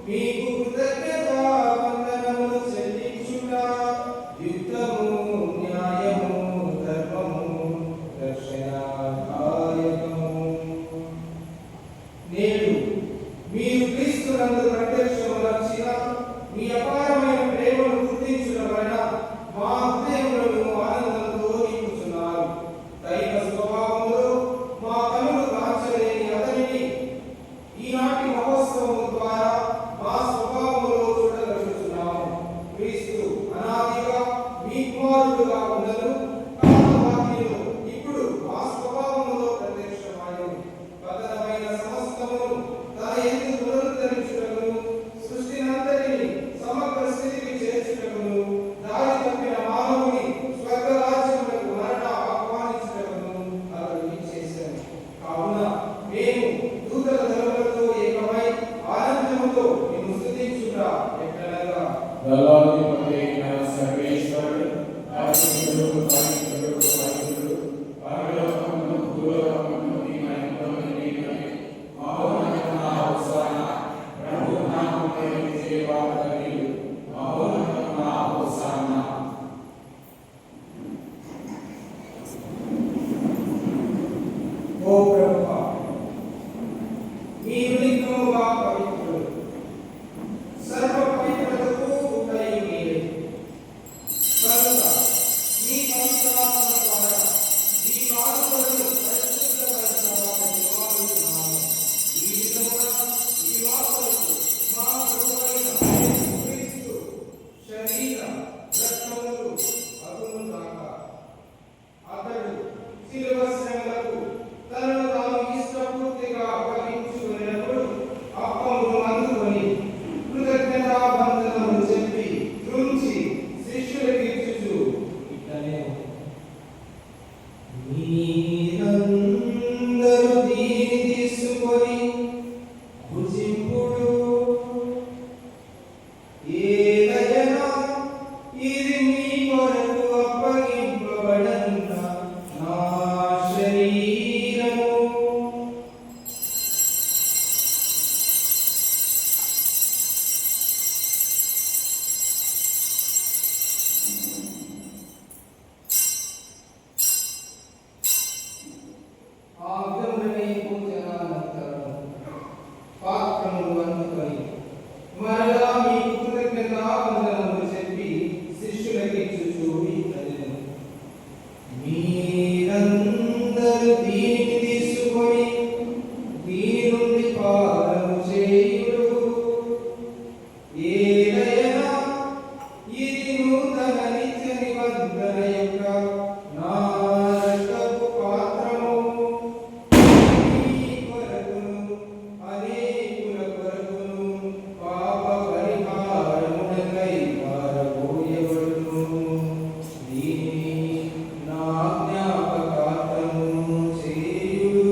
మీకు కృతజ్ఞతా వందనములు చెల్లించుట యుక్తము, న్యాయము, ధర్మము, రక్షణాదాయకము. నేడు మీరు క్రీస్తునందు ప్రత్యక్షమొచ్చిన మీ అపారమైన ప్రేమను గుర్తించడం వలన మా హృదయములను ఆనందంతో నింపుచున్నారు. దైవ స్వభావములో మా కనులు కాంచలేని అతనిని ఈనాటి మహోత్సవము ద్వారా మా స్వభావములో చూడగలుగుతున్నాము. క్రీస్తు అనాదిగా మీ కుమారుడుగా ఉన్నను కాలవాహినిలో ఇప్పుడు మా స్వభావములో ప్రత్యక్షమాయను. పతనమైన సమస్తమును తన యందు పునరుద్ధరించుటకును, సృష్టినంతటిని సమగ్ర స్థితికి చేర్చుటకును, దారి తప్పిన మానవుని స్వర్గరాజ్యములకు మరణ ఆహ్వానించుటకును అతడు ఇచ్చేశాను. కావున మేము దూతల దళములతో ఏకమై ఆనందముతో నిన్ను స్తుతించుట ఎట్లనగా దళాధిపతైన సర్వేశ్వరుడు, పరిశుద్ధుడు, పవిత్రుడు, పవిత్రుడు, పరలోకమును భూలోకమును నీ మహిమతో నిండినవి. మహోన్నతమైన హోసానా, ప్రభు నామములో విజయవాడగలడు. మహోన్నతమైన హోసానా. ఓ ప్రభువా, మీరు నిత్యముగా పవిత్రుడు, సర్వ పవిత్రతకు ఊటయు మీరే. కనుక మీ పవిత్రాత్మ ద్వారా ఈ కానుకలను పరిశుద్ధపరచమని నివాళులున్నాము. ఈ విధముగా ఈ వార్తలకు మా ప్రభువైన యేసుక్రీస్తు శరీర రక్తములు అగునుగాక. అతడు శిలువ శ్రమలకు తనను తాను ఇష్టపూర్తిగా అప్పగించుకునేటప్పుడు అప్పమును అందుకొని కృతజ్ఞతావందనములు చెప్పి త్రుంచి శిష్యులకు ఇచ్చుచు ఇట్లనే మీరందరూ దీన్ని తీసుకొని భుజింపుడు. ఏదైనా ఇది మీ కొరకు అప్పగింపబడిన నా ఆ విధములనే భోజనానంతరము పాత్రములు అందుకొని మరలా మీ కృతజ్ఞతావందనములు చెప్పి శిష్యులకి ఇచ్చుచూ ఇట్లనెను. మీరందరూ దీనిని తీసుకొని దీని నుండి పానము చేయుడు. ఏలయనా ఇది నూతన నిత్య నిబంధన యొక్క నా రక్తపు పాత్రము. మీ కొరకును అనేకుల కొరకును పాప పరిహారమునకై పారబోయబడును. దీనిని నా జ్ఞాపకార్థము చేయుడు.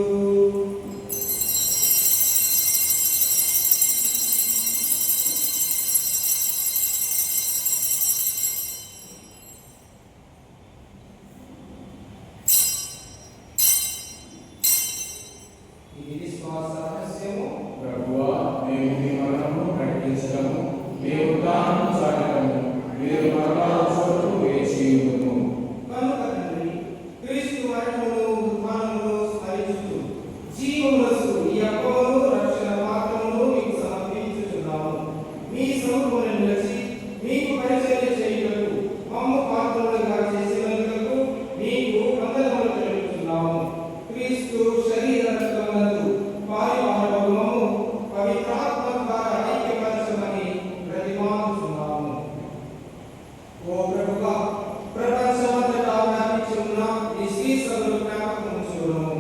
ఇది విశ్వాస రహస్యము. ప్రభువా, మేము మీ మరణమును ప్రకటించడము, మీ ఉత్థానమును చాటడము, మీరు మరలా వచ్చుటకు వేచి ఉండుము. కనుక తండ్రి, క్రీస్తు మరణమును ఉత్థానమును స్మరించుచు జీవమునసు ఈ అప్పమును రక్షణ పాత్రమును మీకు సమర్పించుచున్నాము. మీ సముఖమున నిలిచి మీకు పరిచర్య చేయుటకు మమ్ము పాత్రలుగా చేసినందుకు మీకు వందనములు తెలుపుతున్నాము. క్రీస్తు శరీర రక్తములందు పాలివారగు మమ్ము పవిత్రాత్మ ద్వారా ఐక్యపరచమని ప్రతిమానుచున్నాము. ఓ ప్రభువా, ప్రపంచమంతటా వ్యాపించి ఉన్న ఈ శ్రీ సభను జ్ఞాపకం ఉంచుకొనుము.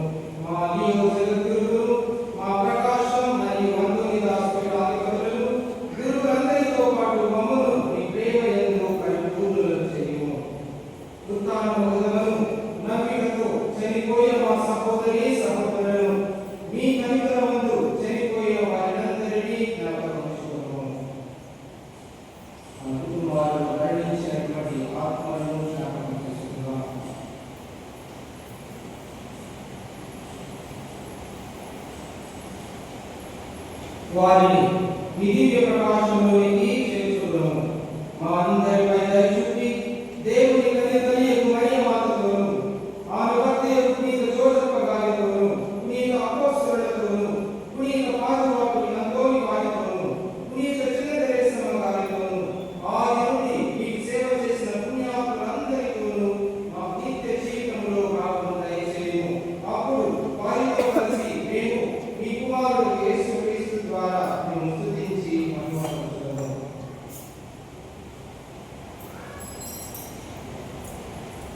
మా లియో జగద్గురువులు, మా ప్రకాశం మరియు అంతోని దాస్ పీఠాధిపతులను, గురువులందరితో పాటు మమ్మను నీ ప్రేమ యందు పరిపూర్ణులను చేయుము. ఉత్థానములను నమ్మికతో చనిపోయిన మా సహోదరి సహోదరులను, మీ కనికరమందు చనిపోయిన వారినందరినీ జ్ఞాపకం ఉంచుకొనుము. అందుకు వారు మరణించినటువంటి ఆత్మలను జ్ఞాపకం చేసుకుందాం. వారిని మీ దివ్య ప్రకాశంలోనికి చేర్చుకున్నాము. మా అందరిపై దయ చూపి దేవుని కనికరియకు మరియ మాతతోను, ఆమె భర్త పునీత జోసెఫ్ గారితోను, పునీత అపోస్తలులతోను, పునీత పాదువాపుని అంతోని వారితోను, పునీత చిన్న తెరేసమ్మ గారితోను, ఆది నుండి మీకు సేవ చేసిన పుణ్యాత్ములందరితోను మా నిత్య జీవితంలో భాగం దయచేయము. అప్పుడు వారితో కలిసి మేము మీ కుమారుడు యేసుక్రీస్తు ద్వారా మేము స్తుతించి మహిమపరచుదుము.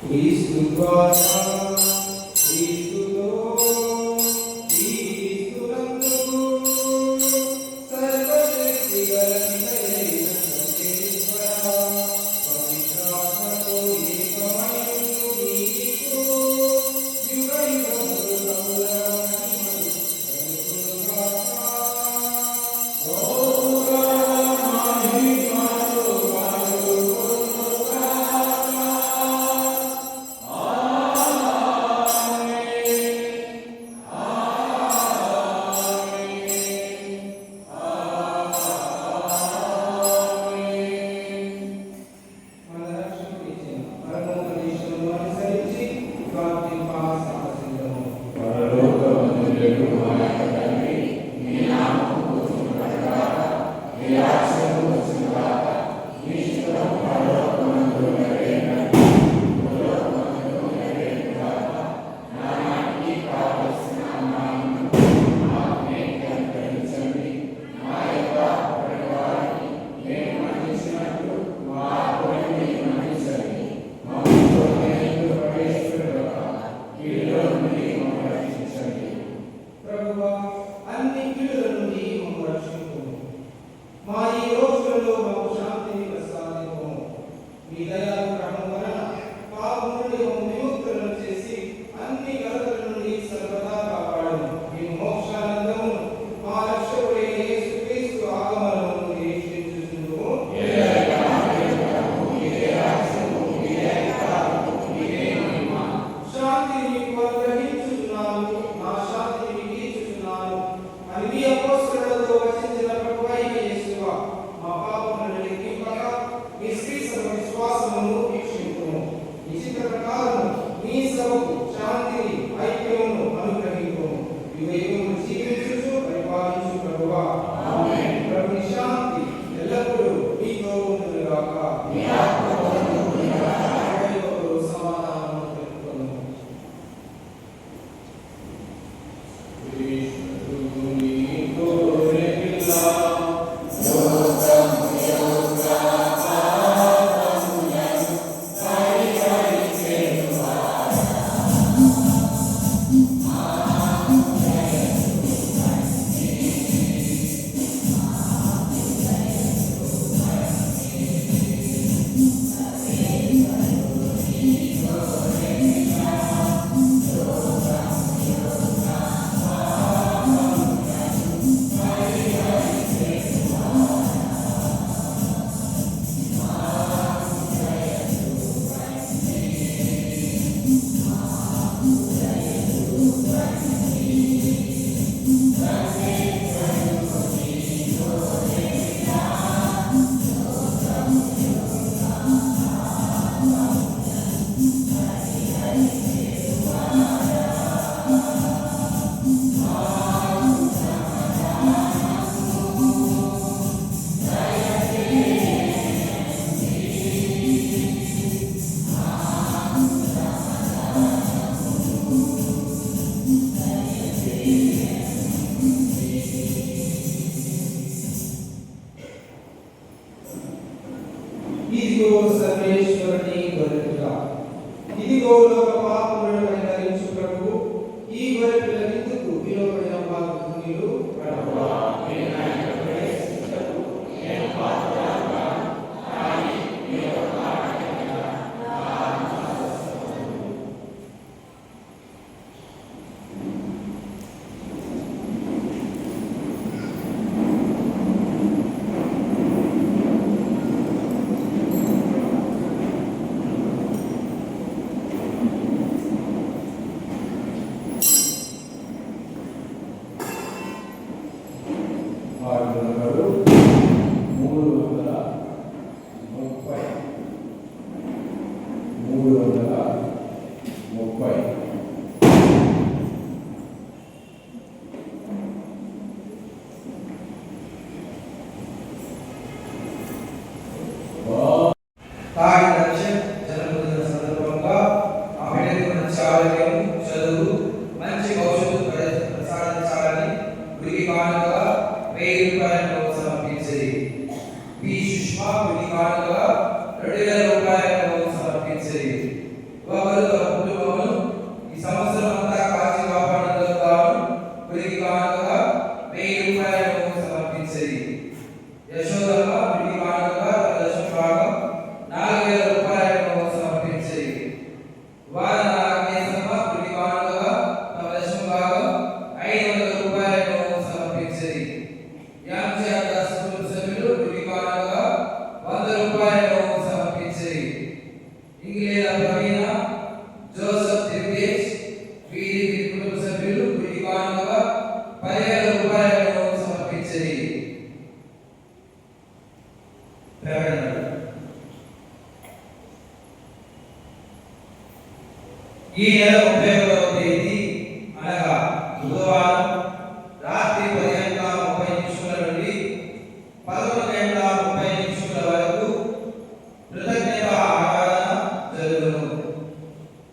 క్రీస్తు ద్వారా, క్రీస్తుతో, క్రీస్తునందు సర్వశక్తి గల నిలయైన సర్వేశ్వర, పవిత్రాత్మతో ఏకమయుడు నీకు యుగయుగములు కౌరవమని కలుగునుగాక. ఆ ఇదిగో సర్వేశ్వరుని గొర్రెపిల్ల, ఇదిగో లోక పాపములను పరిహరించు ప్రభువు. ఈ గొర్రెపిల్ల విందుకు పిలువబడిన వారు ధన్యులు. ప్రభువా, మీరు నా యొక్క ప్రవేశించుటకు నేను పాత్రుడను కాను, కానీ మీ యొక్క మాట వినగా నా ఆత్మ స్వస్థపడును. వారు నంబరు 330. తాగి లక్ష్యం జన్మదిన సందర్భంగా ఆ బిడ్డకు మంచి ఆరోగ్యము, చదువు, మంచి భవిష్యత్తు ప్రసాదించాలని గుడికి కానుకగా 1000 రూపాయలను సమర్పించేది. బి సుష్మా గుడికి కానుకగా 2000 రూపాయలను సమర్పించేది. ఒకరు తమ కుటుంబమును ఈ సంవత్సరం అంతా కాచి కాపాడినందుకు గాను గుడికి కానుకగా 1000 రూపాయలను సమర్పించేది. యశోదమ్మ గుడికి కానుకగా తన దశమ భాగం 4000 రూపాయలను సమర్పించేది. వాదన కేశమ్మ గుడి కానుకగా తమ దశమ భాగం 500 రూపాయలను సమర్పించేది. యాంచాక కుటుంబ సభ్యులు గుడి కానుకగా 100 రూపాయలను సమర్పించేది. ఇంగ్లీష్ ప్రవీణ, జోసెఫ్ దివ్యేష్ వీరి కుటుంబ సభ్యులు గుడి కానుకగా 10,000 రూపాయలను సమర్పించేది. ప్రకటనలు. ఈ నెల 31వ తేదీ అనగా బుధవారం రాత్రి 10:30 నుండి 11:30 వరకు కృతజ్ఞత ఆరాధన జరుగును.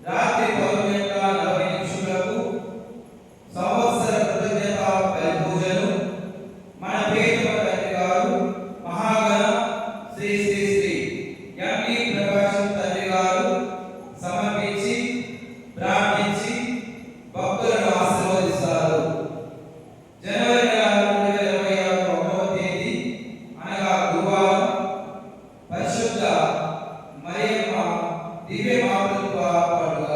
రాత్రి 11:40 సంవత్సర కృతజ్ఞత బలిపూజను మన ప్రియతమ తండ్రి గారు మహాగణ శ్రీ శ్రీ శ్రీ ఎండి ప్రకాశం తండ్రి గారు సమర్పించి ప్రార్థించి భక్తులను ఆశీర్వదిస్తారు. జనవరి 2026 తేదీ అనగా గురువారం పరిశుద్ధ మరియమ్మ దివ్య మాతృత్వ పండుగ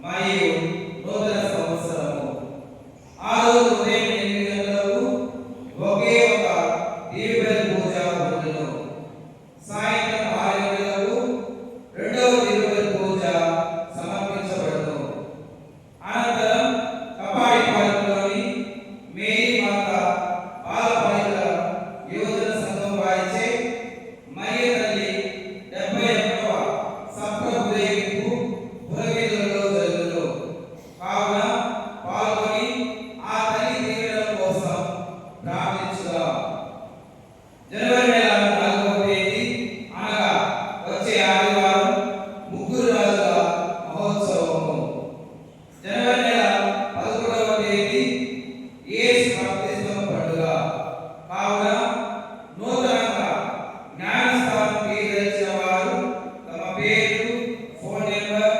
మరియు నూతన సంవత్సరము. ఆ రోజు ఉదయం 8 గంటలకు ఒకే ఒక దివ్య పూజ ఉండును. సాయంత్రం 6 గంటలకు రెండవ దివ్య పూజ సమర్పించబడును. అనంతరం కపాడిపాలెంలోని మేరీ మాత బాలబాలికల యువజన సంఘం వారిచే మరియ తల్లి 71వ సప్త ఊరేగింపు పురవీధులలో జరుగును. కావున పాల్గొని ఆ తల్లి దీవెనల కోసం ప్రార్థించుదాం. జనవరి 4వ తేదీ అనగా వచ్చే ఆదివారం ముగ్గురు రాజుల మహోత్సవము. జనవరి 11వ తేదీ యేసు బాప్తిస్మం పండుగ. కావున నూతనంగా జ్ఞానస్నానం స్వీకరించిన వారు తమ పేరు, ఫోన్ నెంబర్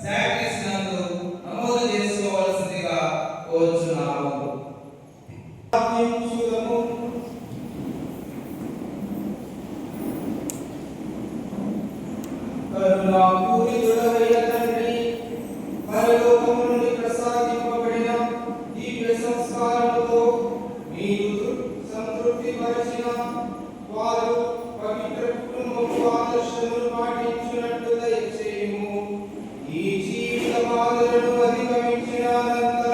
శాక్రిస్ నందు నమోదు చేసుకోవాల్సిందిగా కోరుచున్నాము. ప్రార్థించుదాము. కరుణాపూరితుడవైన తండ్రి, పరలోకము నుండి ప్రసాదింపబడిన దివ్య సంస్కారముతో మీరు సంతృప్తి పరిచిన వారు పవిత్ర కుటుంబపు ఆదర్శములు పాటించున్నట్లు దయచేయుము. ఈ జీవిత బాధలను అధిగమించిన అనంత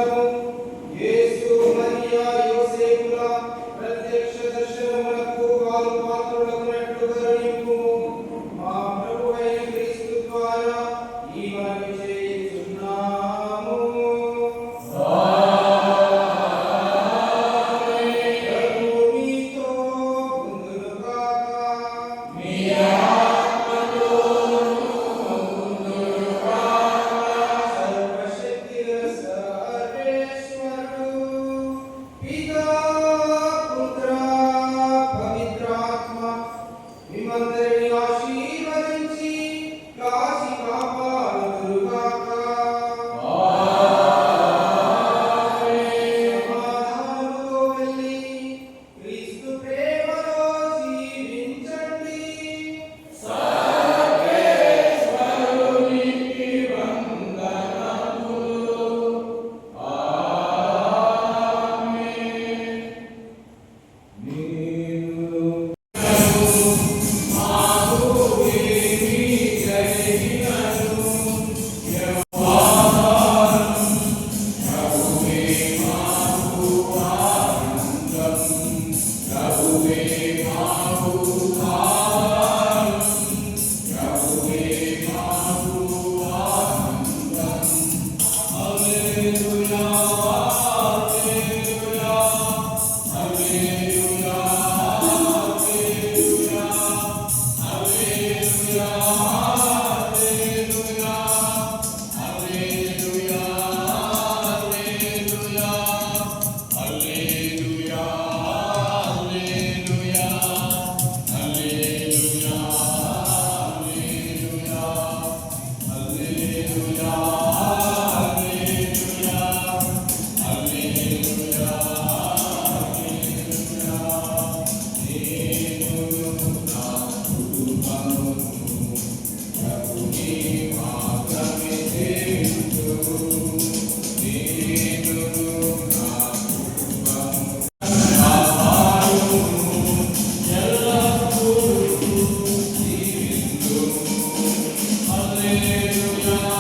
హల్లెలూయా